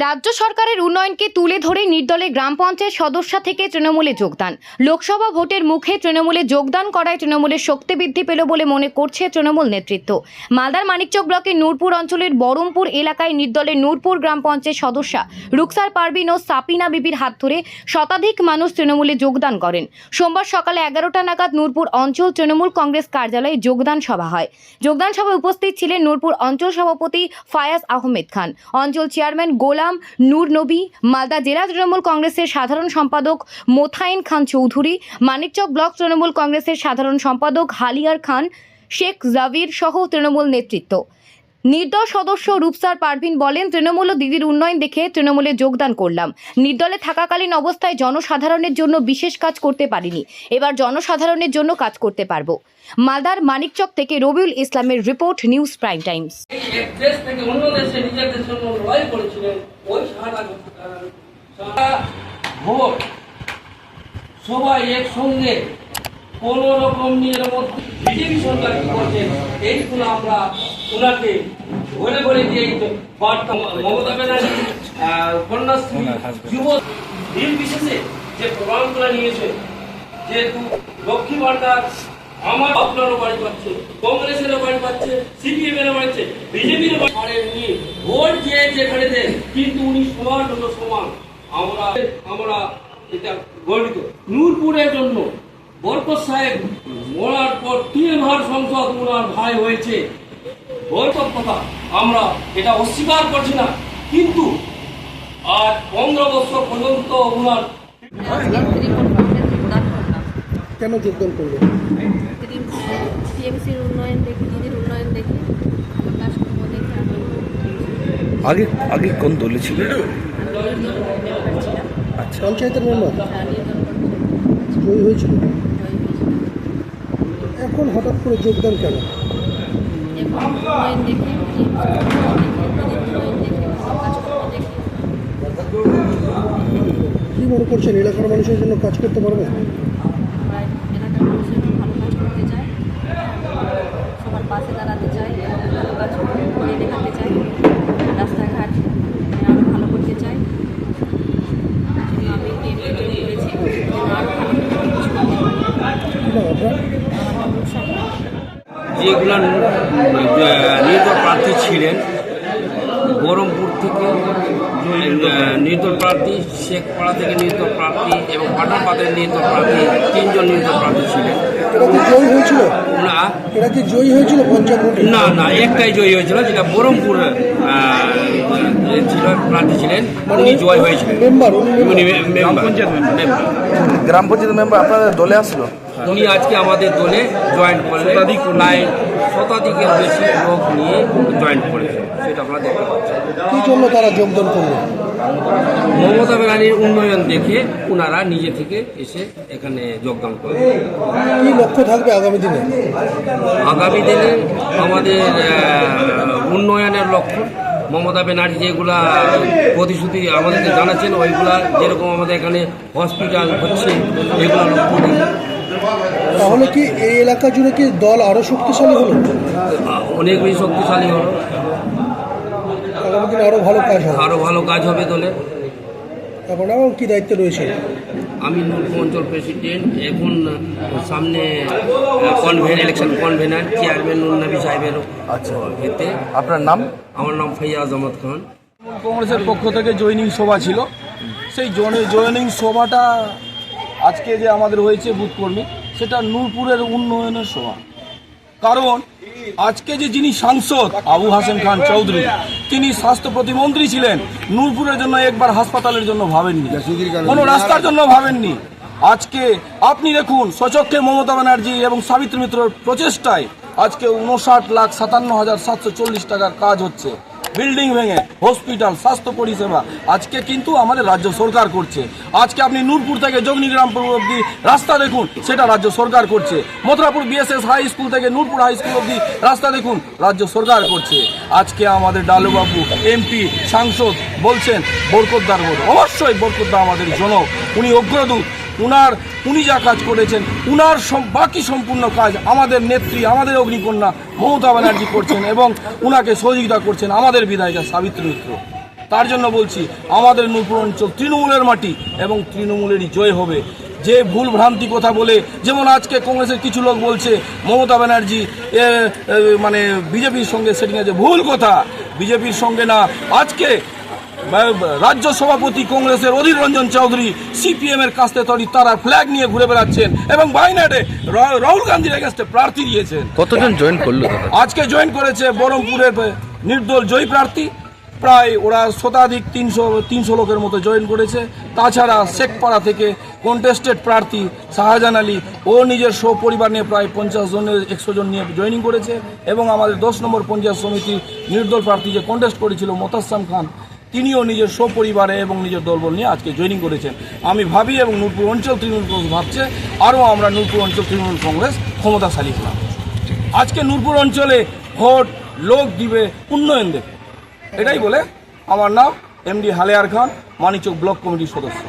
রাজ্য সরকারের উন্নয়নকে তুলে ধরে নির্দলে গ্রাম পঞ্চায়েত সদস্য থেকে তৃণমূলে যোগদান। লোকসভা ভোটের মুখে তৃণমূলে যোগদান করায় তৃণমূলের শক্তি বৃদ্ধি পেল বলে মনে করছে তৃণমূল নেতৃত্ব। মালদার মানিকচক ব্লকের নূরপুর অঞ্চলের বরমপুর এলাকায় নির্দলের নূরপুর গ্রাম পঞ্চায়েত সদস্য রুকসার পারভিন ও সাপিনা বিবির হাত ধরে শতাধিক মানুষ তৃণমূলে যোগদান করেন। সোমবার সকালে 11টা নাগাদ নূরপুর অঞ্চল তৃণমূল কংগ্রেস কার্যালয়ে যোগদান সভা হয়। যোগদান সভায় উপস্থিত ছিলেন নূরপুর অঞ্চল সভাপতি ফায়াজ আহমেদ খান, অঞ্চল চেয়ারম্যান গোলাম নূর নবী, মালদা জেলা তৃণমূল কংগ্রেসের সাধারণ সম্পাদক মোথাইন খান চৌধুরী, মানিকচক ব্লক তৃণমূল কংগ্রেসের সাধারণ সম্পাদক হালিয়ার খান, শেখ জাভির সহ তৃণমূল নেতৃত্ব। নির্দল সদস্য রূপসার পারভিন বলেন, তৃণমূল ও দিদির উন্নয়ন দেখে তৃণমূলে যোগদান করলাম। নির্দলে থাকাকালীন অবস্থায় জনসাধারণের জন্য বিশেষ কাজ করতে পারিনি, এবার জনসাধারণের জন্য কাজ করতে পারবো। মালদার মানিকচক থেকে রবিউল ইসলামের রিপোর্ট, নিউজ প্রাইম টাইমস। সবাই একসঙ্গে কোন রকম নিয়মের মধ্যে বিজেপি সরকার কি করছেন এইগুলো আমরা ওনাকে ঘরে ঘরে দিয়ে বার্তা মমতা ব্যানার্জি কন্যাশ্রী যুব দিন বিশেষে যে প্রোগ্রামগুলো নিয়েছে, যেহেতু লক্ষ্মী ভান্ডার আমার আপনারও বাড়ি পাচ্ছে, কংগ্রেসেরও বাড়ি পাচ্ছে, সিপিএম এরও বাড়ছে, বিজেপির বাড়ি ভোট যে যেখানে দেন, কিন্তু উনি সবার জন্য সমান। আমরা এটা গর্বিত। নূরপুরের জন্য বরকত সাহেব মরার পর 3বার সংসদ ওনার ভাই হয়েছে, বরকত কথা আমরা এটা অস্বীকার করছি না, কিন্তু আর 15 বছর পর্যন্ত ওনার কেন যোগদান করলেন? টিএমসির উন্নয়ন দেখি, দিদির উন্নয়ন দেখি, কাজকর্ম দেখি। আগে কোন দলে ছিল? আচ্ছা, পঞ্চায়েতের মেম্বার জয়ী হয়েছিল, এখন হঠাৎ করে যোগদান কেন? উন্নয়ন দেখি, কাজকর্ম দেখি। কি মনে করছেন, এলাকার মানুষের জন্য কাজ করতে পারবে? এলাকার মানুষের ভালো কাজ করতে চায়, সবার পাশে দাঁড়াতে চায়, ভালো কাজ করে দেখাতে চায়, রাস্তাঘাট আরও ভালো করতে চায়। আমি টিএমসিতে করেছি, আরও যেগুলো নির্দল প্রার্থী ছিলেন, বহরমপুর থেকে নির্দল প্রার্থী, শেখপাড়া থেকে নির্দল প্রার্থী এবং পাঠানপাতের নির্দল প্রার্থী, 3 জন নির্দল প্রার্থী ছিলেন। এরা কি জয়ী হয়েছিল? না, এরা কি জয়ী হয়েছিল পঞ্চায়েত ভোটে? না, একটাই জয়ী হয়েছিল, যেটা বহরমপুর ছিল প্রার্থী ছিলেন, উনি জয় হয়েছিলেন। মেম্বার উনি মেম্বার, গ্রাম পঞ্চায়েত মেম্বার আপনাদের দলে আসলো? উনি আজকে আমাদের দলে জয়েন্ট করলেন, প্রায় শতাধিকের বেশি লোক নিয়ে জয়েন্ট করেছে, সেটা আমরা দেখতে পাচ্ছি। কি জন্য তারা যোগদান করলো? মমতা ব্যানার্জির উন্নয়ন দেখে ওনারা নিজে থেকে এসে এখানে যোগদান করেন। কি লক্ষ্য থাকবে আগামী দিনে? আগামী দিনে আমাদের উন্নয়নের লক্ষ্য, মমতা ব্যানার্জি যেগুলা প্রতিশ্রুতি আমাদেরকে জানাচ্ছেন, ওইগুলা যেরকম আমাদের এখানে হসপিটাল হচ্ছে, এগুলো লক্ষ্য দিন। তাহলে কি এই এলাকা জুড়ে কি দল আরো শক্তিশালী হলো? অনেক বেশি শক্তিশালী হলো, আগামী দিনে আরো ভালো কাজ হবে, আরও ভালো কাজ হবে দলে। এখন আমার কি দায়িত্ব রয়েছে? আমি নূরপুর অঞ্চল প্রেসিডেন্ট, এখন সামনে ইলেকশন কনভেনার, চেয়ারম্যান নূর নবী সাহেবেরও। আচ্ছা, এতে আপনার নাম? আমার নাম ফাইয়াজ আহমদ খান। কংগ্রেসের পক্ষ থেকে জয়নিং সভা ছিল, সেই জয়নিং সভাটা আজকে যে আমাদের হয়েছে বুথ কর্মী, সেটা নূরপুরের উন্নয়নের সভা। কারণ আজকে যে যিনি সাংসদ আবু হাসেম খান চৌধুরী, তিনি স্বাস্থ্য প্রতিমন্ত্রী ছিলেন, নূরপুরের জন্য একবার হাসপাতালের জন্য ভাবেননি, কোনো রাস্তার জন্য ভাবেননি। আজকে আপনি দেখুন, স্বচক্ষে মমতা ব্যানার্জি এবং সাবিত্রী মিত্রর প্রচেষ্টায় আজকে 59,740 টাকার কাজ হচ্ছে, বিল্ডিং ভেঙে হসপিটাল, স্বাস্থ্য পরিষেবা আজকে কিন্তু আমাদের রাজ্য সরকার করছে। আজকে আপনি নূরপুর থেকে জগনিগ্রামপুর অবধি রাস্তা দেখুন, সেটা রাজ্য সরকার করছে। মথুরাপুর বিএসএস হাই স্কুল থেকে নূরপুর হাই স্কুল অবধি রাস্তা দেখুন, রাজ্য সরকার করছে। আজকে আমাদের ডালুবাবু এমপি সাংসদ বলছেন বরকতদার ভোট, অবশ্যই বরকতদা আমাদের জনক, উনি অগ্রদূত, উনি যা কাজ করেছেন, উনার বাকি সম্পূর্ণ কাজ আমাদের নেত্রী, আমাদের অগ্নিকন্যা মমতা ব্যানার্জি করছেন এবং উনাকে সহযোগিতা করছেন আমাদের বিধায়িকা সাবিত্রী মিত্র। তার জন্য বলছি আমাদের নূরপুর অঞ্চল তৃণমূলের মাটি এবং তৃণমূলেরই জয় হবে। যে ভুল ভ্রান্তি কথা বলে, যেমন আজকে কংগ্রেসের কিছু লোক বলছে মমতা ব্যানার্জি মানে বিজেপির সঙ্গে সেটিং আছে, ভুল কথা। বিজেপির সঙ্গে না, আজকে রাজ্য সভাপতি কংগ্রেসের অধীর রঞ্জন চৌধুরী সিপিএম এর কাছে তারা ফ্ল্যাগ নিয়ে ঘুরে বেড়াচ্ছেন এবং বাইনাডে রাহুল গান্ধীর এগেন্স্টে প্রার্থী দিয়েছেন। কতজন জয়েন করলো? আজকে জয়েন করেছে বহরমপুরের নির্দল জয়ী প্রার্থী, প্রায় ওরা শতাধিক 300 লোকের মতো জয়েন করেছে। তাছাড়া শেখপাড়া থেকে কন্টেস্টেড প্রার্থী শাহজাহান আলী, ও নিজের পরিবার নিয়ে প্রায় 100 জন নিয়ে জয়েনিং করেছে। এবং আমাদের 10 নম্বর পঞ্চায়েত সমিতির নির্দল প্রার্থী যে কন্টেস্ট করেছিল মোতাসাম খান, তিনিও নিজের পরিবারে এবং নিজের দলবল নিয়ে আজকে জয়েনিং করেছেন। আমি ভাবি এবং নূরপুর অঞ্চল তৃণমূল কংগ্রেস ভাবছে আরও আমরা নূরপুর অঞ্চল তৃণমূল কংগ্রেস ক্ষমতাশালী হলাম। আজকে নূরপুর অঞ্চলে ভোট লোক দিবে, উন্নয়ন দেবে, এটাই বলে আমার নাম এমডি হালেয়ার খান, মানিকচক ব্লক কমিটির সদস্য।